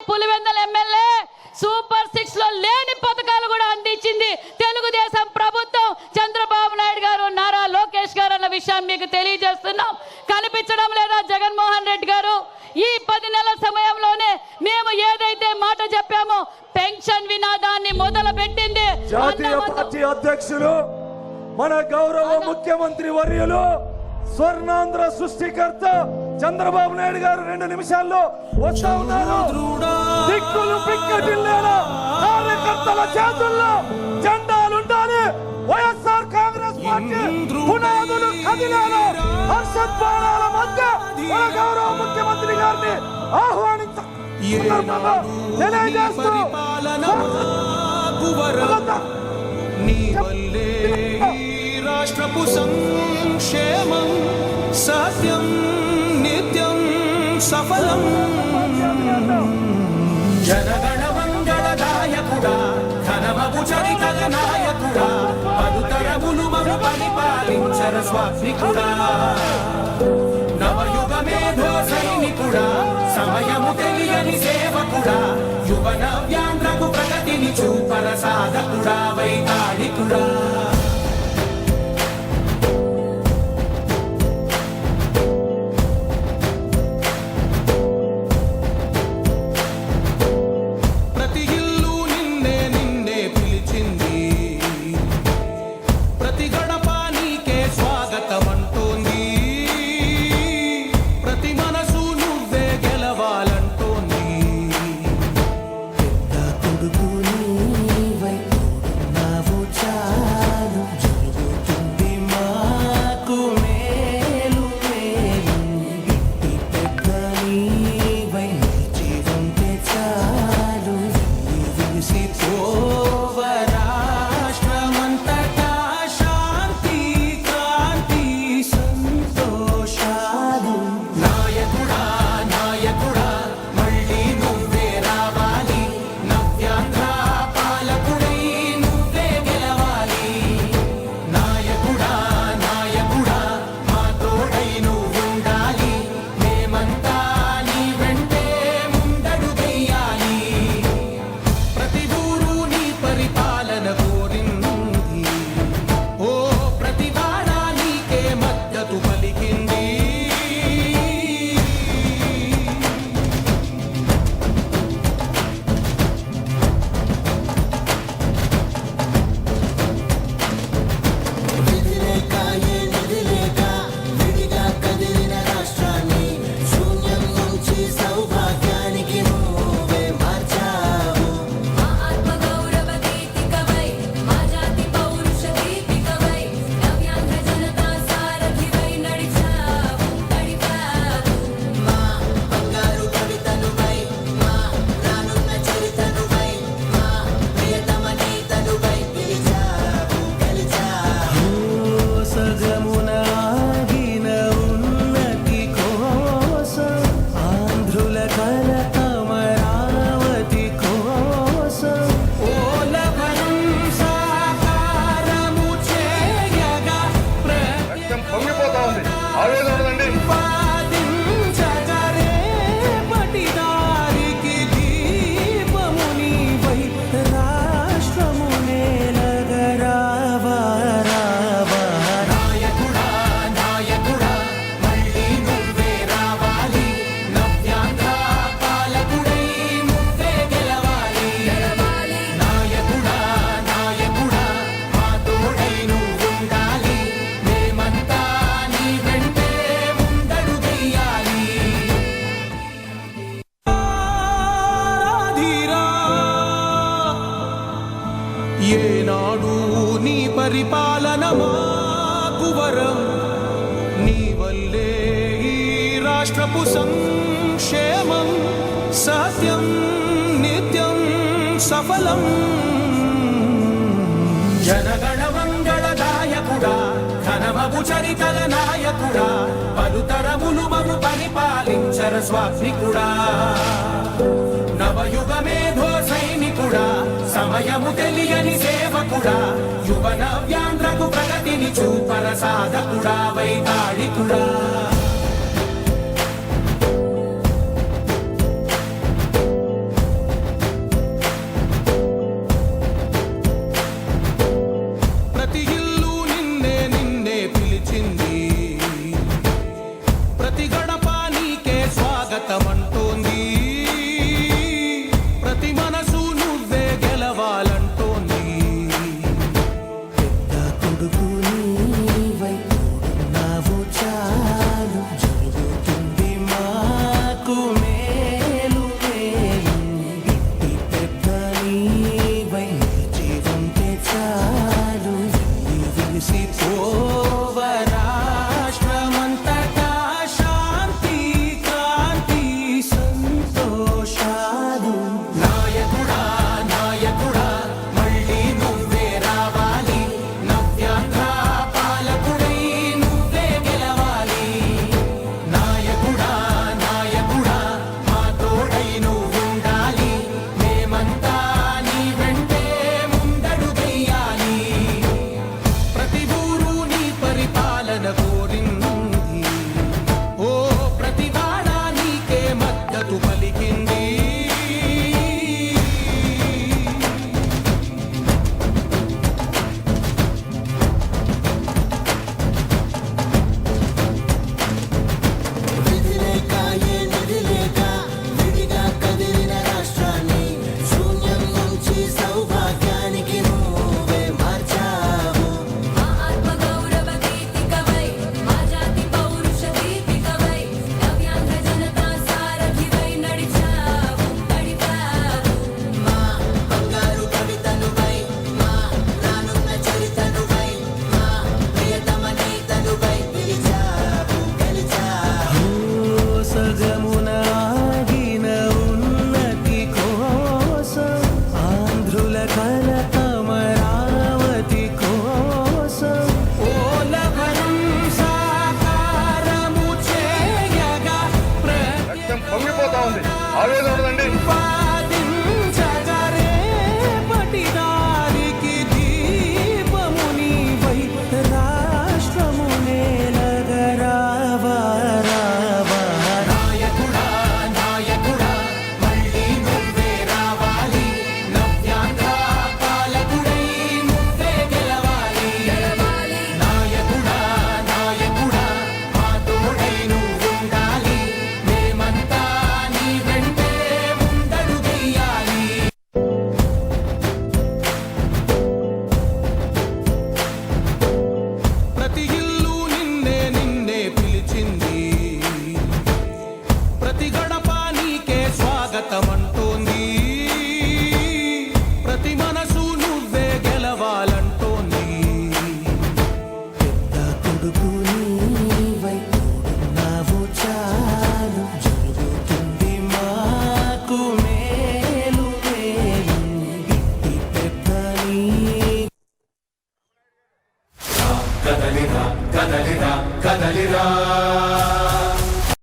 Pulivendula MLA super 6 లో లేని పథకాలు కూడా అందించింది తెలుగుదేశం ప్రభుత్వం, చంద్రబాబు నాయుడు గారు, నారా లోకేష్ గారు అన్న విషయం మీకు తెలియజేస్తున్నాం. కనిపించడం లేదా జగన్మోహన్ రెడ్డి గారు? ఈ 10 నెలల సమయంలోనే మేము ఏదైతే మాట చెప్పామో పెన్షన్ వినాదాన్ని మొదలు పెట్టింది. జాతీయ పార్టీ అధ్యక్షులు మన గౌరవ ముఖ్యమంత్రి వర్యులు స్వర్ణాంధ్ర సృష్టికర్త చంద్రబాబు నాయుడు గారు 2 నిమిషాల్లో వస్తా ఉన్నారు. దిక్కులు పిక్కటిల్లేలా కార్యకర్తల చేతుల్లో జెండాలుండాలి. వైఎస్ఆర్ కాంగ్రెస్ పార్టీ పునాదులు కదిలేలా హర్షధ్వానాల మధ్య మన గౌరవ ముఖ్యమంత్రి గారిని తెలియజేస్తూ రాష్ట్రపు సంక్షేమం సత్యం నిత్యం సఫలం. జనగణ మంగళదాయకుడా ఘనమగు చరితల నాయకుడా పలుతరములు మము పరిపాలించర స్వామికుడా నవయుగ మేధో సైనికుడా సమయము తెలియని సేవకుడా యువన వ్యాంధ్రకు ప్రగతిని చూపర సాధకుడా వైతాళికుడా. ఏనాడు నీ పరిపాలన మాకు వరం, నీ వల్లే ఈ రాష్ట్రపు సంక్షేమం సత్యం నిత్యం సఫలం. జనగణ మంగళదాయకుడా ఘనమగు చరితల నాయకుడా పలుతరములు మము పరిపాలించర స్వామికుడా నవయుగ మేధో సైనికుడా సమయము తెలియని సేవకుడా యువన వ్యాంధ్రకు ప్రగతిని చూపర సాధకుడా వైతాళికుడా.